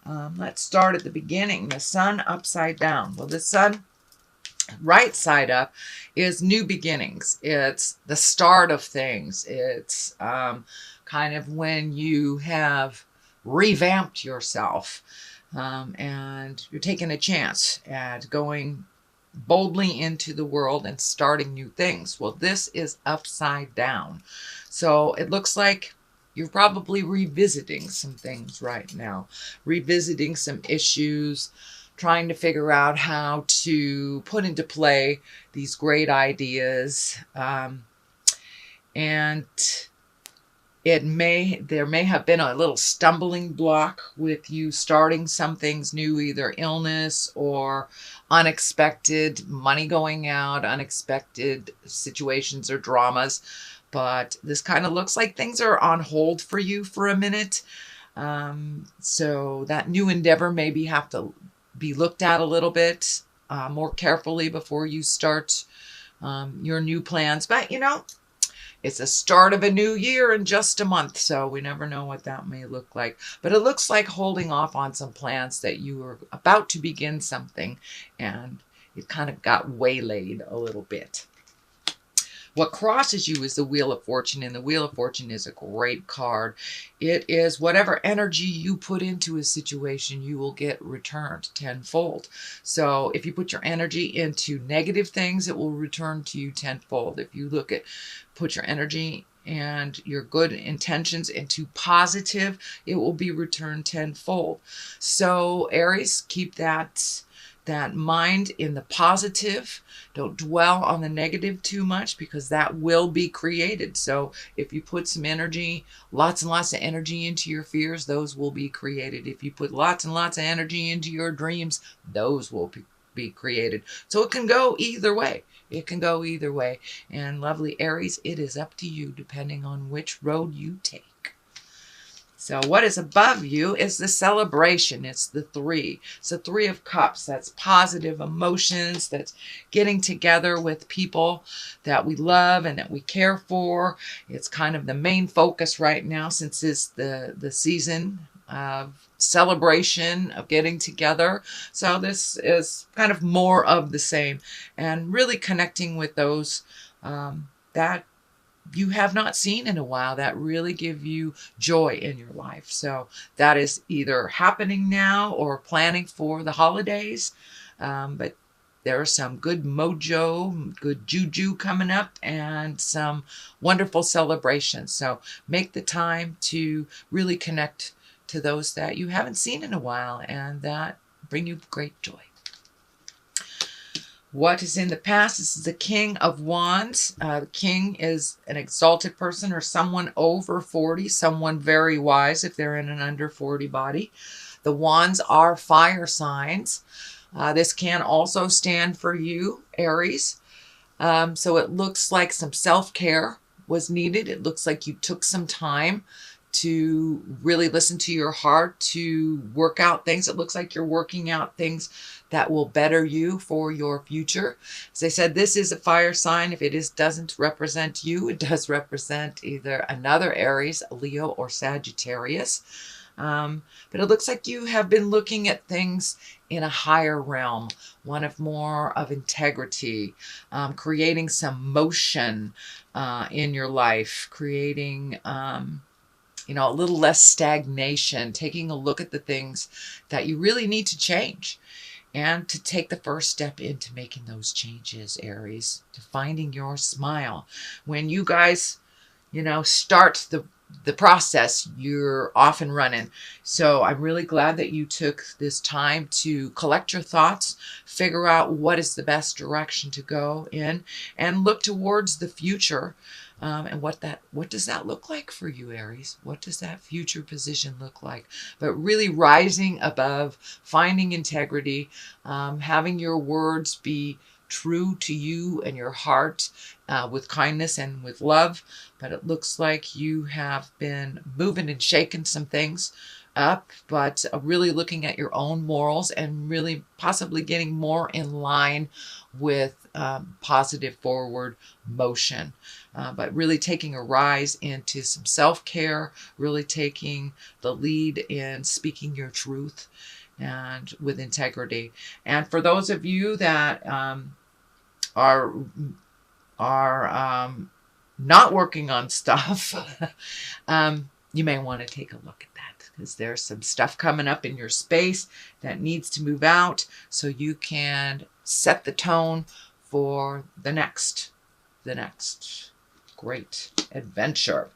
Let's start at the beginning. The sun upside down. Well, the sun right side up is new beginnings. It's the start of things. It's kind of when you have revamped yourself, and you're taking a chance at going boldly into the world and starting new things. Well, this is upside down. So it looks like you're probably revisiting some things right now, revisiting some issues, trying to figure out how to put into play these great ideas. And there may have been a little stumbling block with you starting some things new, either illness or unexpected money going out, unexpected situations or dramas. But this kind of looks like things are on hold for you for a minute. So that new endeavor maybe have to be looked at a little bit more carefully before you start your new plans. But it's the start of a new year in just a month, so we never know what that may look like. But it looks like holding off on some plans that you were about to begin something, and it kind of got waylaid a little bit. What crosses you is the Wheel of Fortune, and the Wheel of Fortune is a great card. It is whatever energy you put into a situation, you will get returned tenfold. So if you put your energy into negative things, it will return to you tenfold. If you put your energy and your good intentions into positive, it will be returned tenfold. So Aries, keep that mind in the positive. Don't dwell on the negative too much, because that will be created. So if you put some energy, lots and lots of energy into your fears, those will be created. If you put lots and lots of energy into your dreams, those will be created. So it can go either way. It can go either way. And lovely Aries, it is up to you depending on which road you take. So what is above you is the celebration. It's the 3. It's the 3 of Cups. That's positive emotions. That's getting together with people that we love and that we care for. It's kind of the main focus right now, since it's the season of celebration, of getting together. So this is kind of more of the same, and really connecting with those that you have not seen in a while, that really give you joy in your life. So that is either happening now or planning for the holidays. But there are some good mojo, good juju coming up, and some wonderful celebrations. So make the time to really connect to those that you haven't seen in a while and that bring you great joy. What is in the past? This is the King of Wands. The King is an exalted person or someone over 40, someone very wise if they're in an under 40 body. The Wands are fire signs. This can also stand for you, Aries. So it looks like some self-care was needed. It looks like you took some time to really listen to your heart, to work out things. It looks like you're working out things that will better you for your future. As I said, this is a fire sign. If it doesn't represent you, it does represent either another Aries, Leo, or Sagittarius. But it looks like you have been looking at things in a higher realm, one of more of integrity, creating some motion in your life, creating a little less stagnation, taking a look at the things that you really need to change, and to take the first step into making those changes, Aries, to finding your smile. When you guys, start the process, you're off and running. So I'm really glad that you took this time to collect your thoughts, figure out what is the best direction to go in, and look towards the future. And what does that look like for you, Aries? What does that future position look like? But really rising above, finding integrity, having your words be true to you and your heart, with kindness and with love. But it looks like you have been moving and shaking some things up, but really looking at your own morals and really possibly getting more in line with positive forward motion. But really taking a rise into some self-care, really taking the lead in speaking your truth and with integrity. And for those of you that are not working on stuff, you may want to take a look at that, because there's some stuff coming up in your space that needs to move out so you can set the tone for the next great adventure.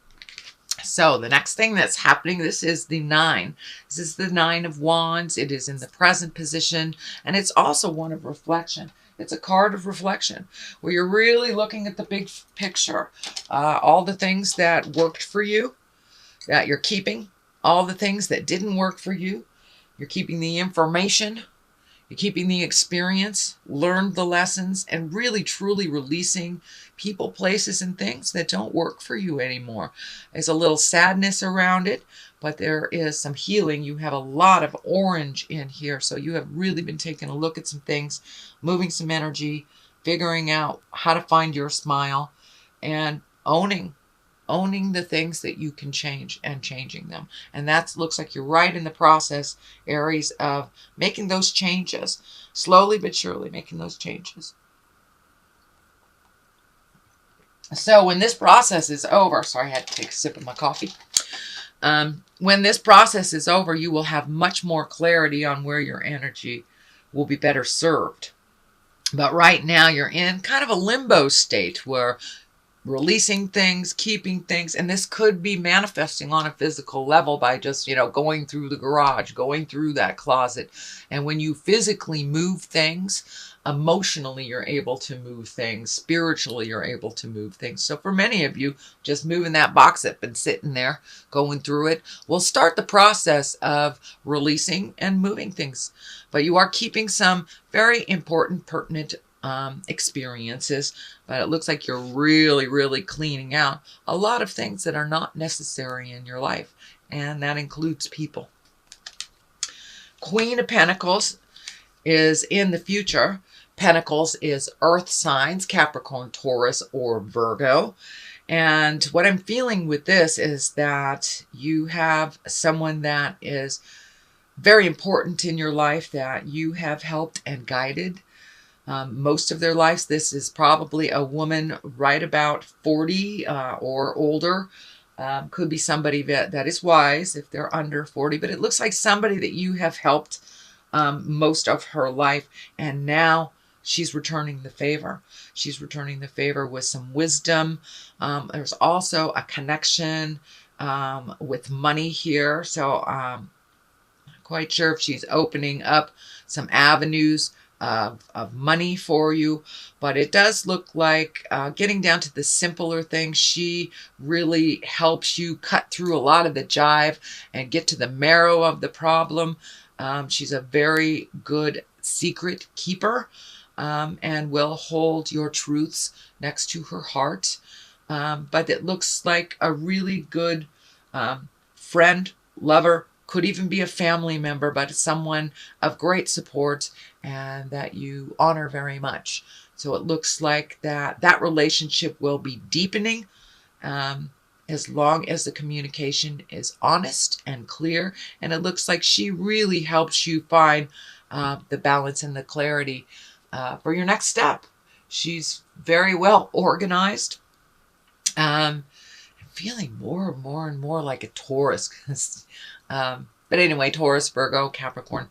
So the next thing that's happening, this is the 9. This is the 9 of Wands. It is in the present position, and it's also one of reflection. It's a card of reflection where you're really looking at the big picture. All the things that worked for you, that you're keeping. All the things that didn't work for you, you're keeping the information. You're keeping the experience, learned the lessons, and really truly releasing people, places, and things that don't work for you anymore. There's a little sadness around it, but there is some healing. You have a lot of orange in here, so you have really been taking a look at some things, moving some energy, figuring out how to find your smile, and owning the things that you can change and changing them. And that looks like you're right in the process, Aries, of making those changes. Slowly but surely making those changes. So when this process is over, sorry, I had to take a sip of my coffee. When this process is over, you will have much more clarity on where your energy will be better served. But right now you're in kind of a limbo state where releasing things, keeping things, and this could be manifesting on a physical level by just, going through the garage, going through that closet. And when you physically move things, emotionally you're able to move things, spiritually you're able to move things. So for many of you, just moving that box that's been sitting there, going through it, will start the process of releasing and moving things. But you are keeping some very important, pertinent experiences, but it looks like you're really, really cleaning out a lot of things that are not necessary in your life, and that includes people. Queen of Pentacles is in the future. Pentacles is earth signs, Capricorn, Taurus, or Virgo. And what I'm feeling with this is that you have someone that is very important in your life that you have helped and guided most of their lives. This is probably a woman right about 40 or older. Could be somebody that is wise if they're under 40, but it looks like somebody that you have helped most of her life, and now she's returning the favor. She's returning the favor with some wisdom. There's also a connection with money here, so I'm not quite sure if she's opening up some avenues of money for you, but it does look like getting down to the simpler things. She really helps you cut through a lot of the jive and get to the marrow of the problem. She's a very good secret keeper and will hold your truths next to her heart. But it looks like a really good friend, lover, could even be a family member, but someone of great support and that you honor very much. So it looks like that relationship will be deepening as long as the communication is honest and clear. And it looks like she really helps you find the balance and the clarity for your next step. She's very well organized. I'm feeling more and more like a Taurus. But anyway, Taurus, Virgo, Capricorn.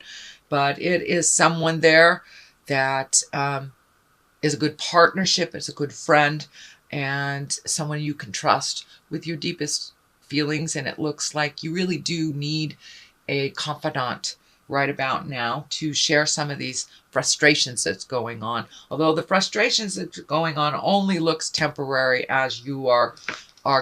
But it is someone there that is a good partnership, is a good friend, and someone you can trust with your deepest feelings. And it looks like you really do need a confidant right about now to share some of these frustrations that's going on. Although the frustrations that's going on only looks temporary as you are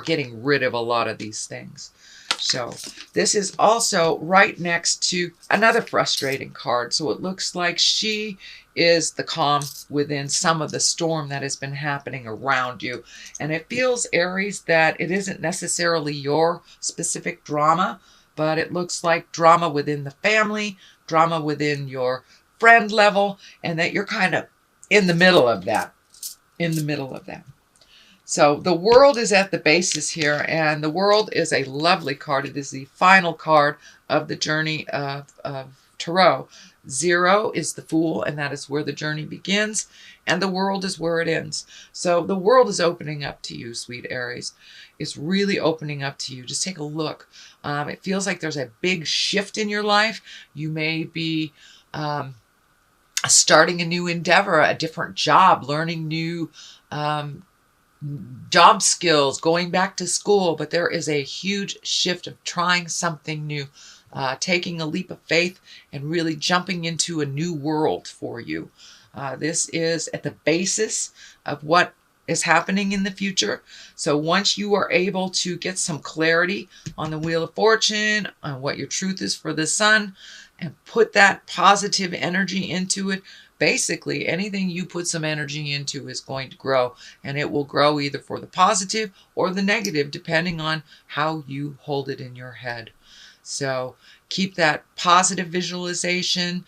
getting rid of a lot of these things. So this is also right next to another frustrating card. So it looks like she is the calm within some of the storm that has been happening around you. And it feels, Aries, that it isn't necessarily your specific drama, but it looks like drama within the family, drama within your friend level, and that you're kind of in the middle of that. In the middle of that. So the world is at the basis here, and the world is a lovely card. It is the final card of the journey of Tarot. 0 is the Fool, and that is where the journey begins, and the world is where it ends. So the world is opening up to you, sweet Aries. It's really opening up to you. Just take a look. It feels like there's a big shift in your life. You may be starting a new endeavor, a different job, learning new job skills, going back to school, but there is a huge shift of trying something new, taking a leap of faith and really jumping into a new world for you. This is at the basis of what is happening in the future. So once you are able to get some clarity on the Wheel of Fortune, on what your truth is for the sun, and put that positive energy into it, basically anything you put some energy into is going to grow, and it will grow either for the positive or the negative, depending on how you hold it in your head. So keep that positive visualization,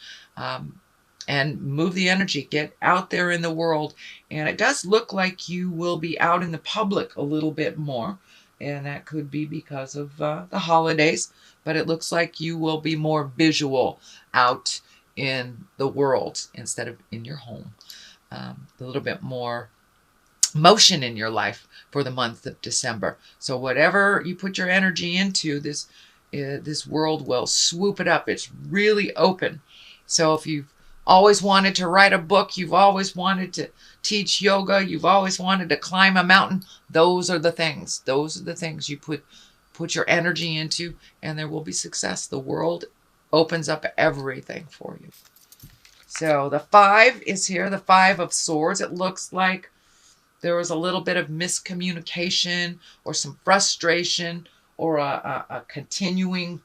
and move the energy. Get out there in the world. And it does look like you will be out in the public a little bit more, and that could be because of the holidays, but it looks like you will be more visual out in the world instead of in your home. A little bit more motion in your life for the month of December. So whatever you put your energy into, this world will swoop it up. It's really open. So if you've always wanted to write a book, you've always wanted to teach yoga, you've always wanted to climb a mountain, those are the things. Those are the things you put your energy into, and there will be success. The world opens up everything for you. So the 5 is here, the 5 of Swords. It looks like there was a little bit of miscommunication or some frustration or a continuing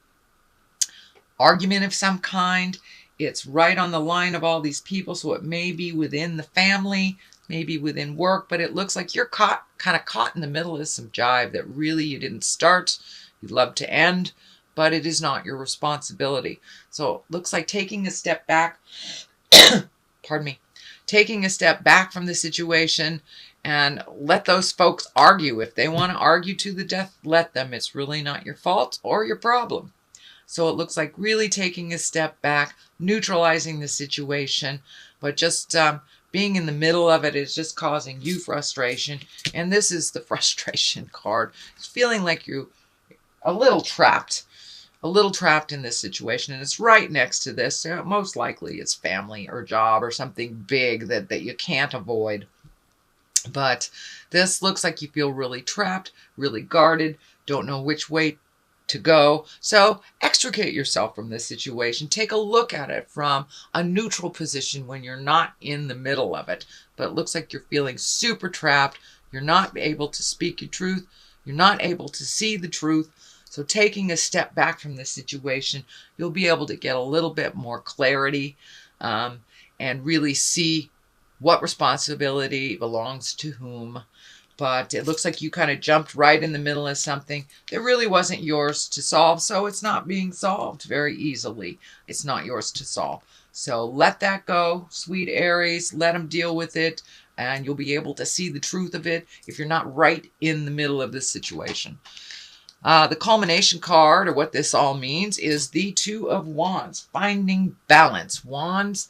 argument of some kind. It's right on the line of all these people, so it may be within the family, maybe within work, but it looks like you're kind of caught in the middle of some jive that really you didn't start, you'd love to end, but it is not your responsibility. So it looks like taking a step back, pardon me, taking a step back from the situation and let those folks argue. If they want to argue to the death, let them. It's really not your fault or your problem. So it looks like really taking a step back, neutralizing the situation, but just being in the middle of it is just causing you frustration. And this is the frustration card. It's feeling like you're a little trapped in this situation. And it's right next to this. So most likely it's family or job or something big that you can't avoid. But this looks like you feel really trapped, really guarded, don't know which way to go. So extricate yourself from this situation. Take a look at it from a neutral position when you're not in the middle of it. But it looks like you're feeling super trapped. You're not able to speak your truth. You're not able to see the truth. So taking a step back from this situation, you'll be able to get a little bit more clarity and really see what responsibility belongs to whom. But it looks like you kind of jumped right in the middle of something that really wasn't yours to solve. So it's not being solved very easily. It's not yours to solve. So let that go, sweet Aries. Let them deal with it. And you'll be able to see the truth of it if you're not right in the middle of this situation. The culmination card, or what this all means, is the 2 of Wands. Finding balance. Wands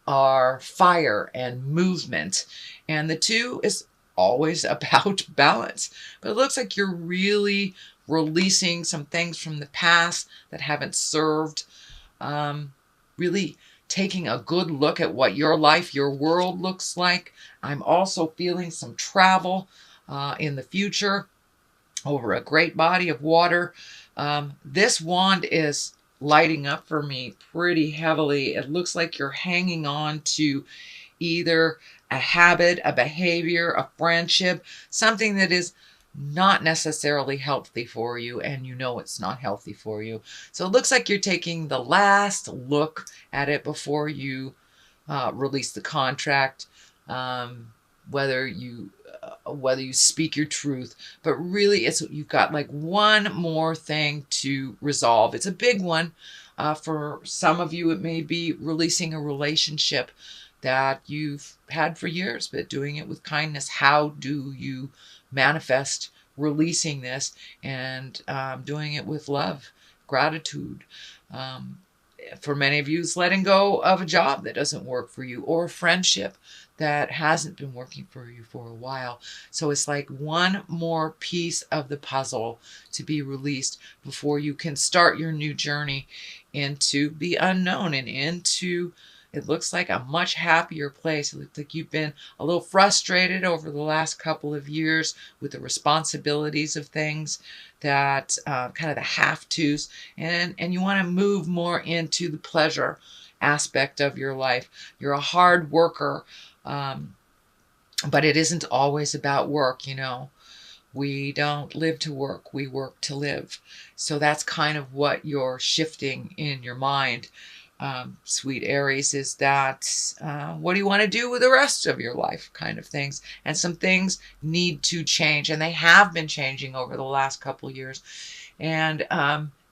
are fire and movement. And the 2 is always about balance. But it looks like you're really releasing some things from the past that haven't served. Really taking a good look at what your life, your world looks like. I'm also feeling some travel in the future over a great body of water. This wand is lighting up for me pretty heavily. It looks like you're hanging on to either a habit, a behavior, a friendship, something that is not necessarily healthy for you, and you know it's not healthy for you. So it looks like you're taking the last look at it before you release the contract, whether you whether you speak your truth, but really you've got like one more thing to resolve. It's a big one. For some of you, it may be releasing a relationship that you've had for years, but doing it with kindness. How do you manifest releasing this and doing it with love, gratitude? For many of you, it's letting go of a job that doesn't work for you, or a friendship that hasn't been working for you for a while. So it's like one more piece of the puzzle to be released before you can start your new journey into the unknown and into, it looks like, a much happier place. It looks like you've been a little frustrated over the last couple of years with the responsibilities of things, that kind of the have-tos, and you want to move more into the pleasure aspect of your life. You're a hard worker, but it isn't always about work, you know. We don't live to work, we work to live. So that's kind of what you're shifting in your mind, sweet Aries, is that what do you want to do with the rest of your life kind of things. And some things need to change, and they have been changing over the last couple of years. And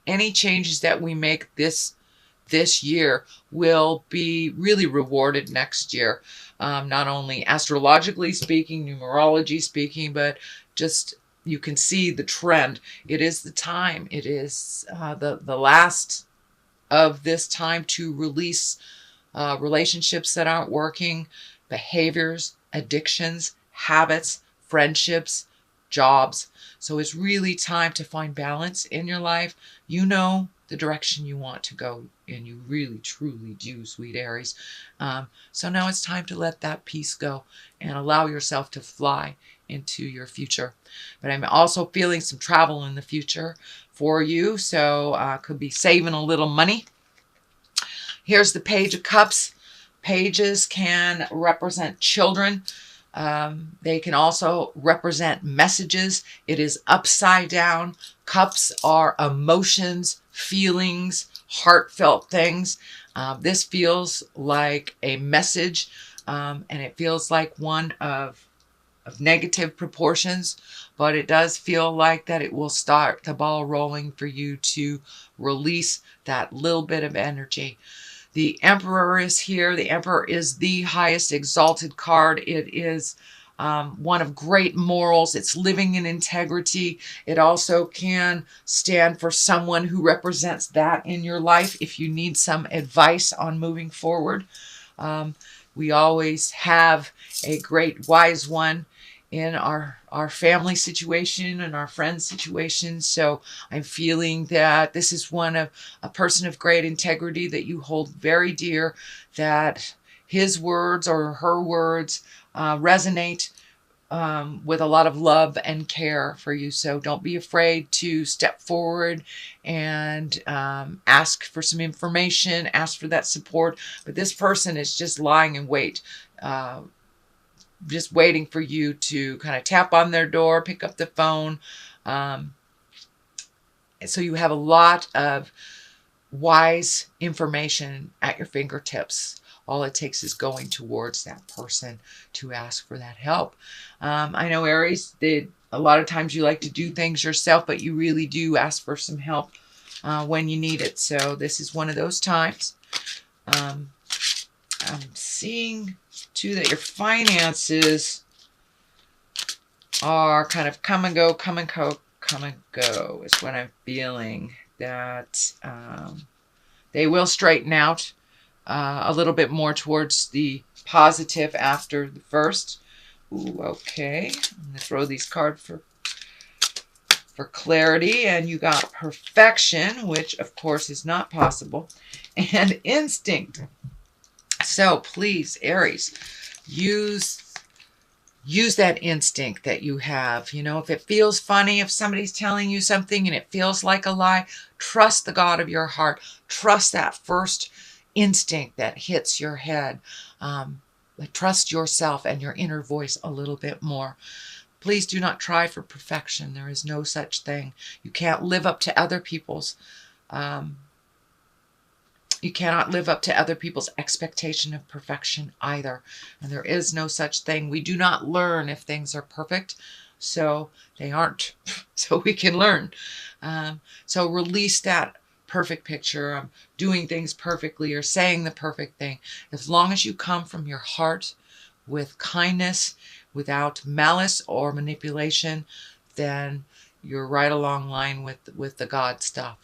any changes that we make this year will be really rewarded next year. Not only astrologically speaking, numerology speaking, but just you can see the trend. It is the time. It is the last of this time to release relationships that aren't working, behaviors, addictions, habits, friendships, jobs. So it's really time to find balance in your life. You know the direction you want to go, and you really truly do, sweet Aries. So now it's time to let that piece go and allow yourself to fly into your future. But I'm also feeling some travel in the future for you, so could be saving a little money. Here's the Page of Cups. Pages can represent children. They can also represent messages. It is upside down. Cups are emotions, feelings, heartfelt things. This feels like a message, and it feels like one of negative proportions, but it does feel like that it will start the ball rolling for you to release that little bit of energy. The Emperor is here. The Emperor is the highest exalted card. It is one of great morals. It's living in integrity. It also can stand for someone who represents that in your life if you need some advice on moving forward. We always have a great wise one in our family situation and our friends situation. So I'm feeling that this is one of a person of great integrity that you hold very dear, that his words or her words resonate with a lot of love and care for you. So don't be afraid to step forward and ask for some information, ask for that support. But this person is just lying in wait, just waiting for you to kind of tap on their door, pick up the phone. So you have a lot of wise information at your fingertips. All it takes is going towards that person to ask for that help. I know, Aries, that a lot of times you like to do things yourself, but you really do ask for some help when you need it. So this is one of those times. I'm seeing too that your finances are kind of come and go, come and go, come and go is what I'm feeling. That they will straighten out a little bit more towards the positive after the first. Ooh, okay. I'm going to throw these cards for clarity. And you got perfection, which of course is not possible, and instinct. So please, Aries, use that instinct that you have. You know, if it feels funny, if somebody's telling you something and it feels like a lie, trust the God of your heart. Trust that first instinct that hits your head. Trust yourself and your inner voice a little bit more. Please do not try for perfection. There is no such thing. You can't live up to other people's You cannot live up to other people's expectation of perfection either. And there is no such thing. We do not learn if things are perfect. So they aren't. So we can learn. So release that perfect picture of doing things perfectly or saying the perfect thing. As long as you come from your heart with kindness, without malice or manipulation, then you're right along line with the God stuff.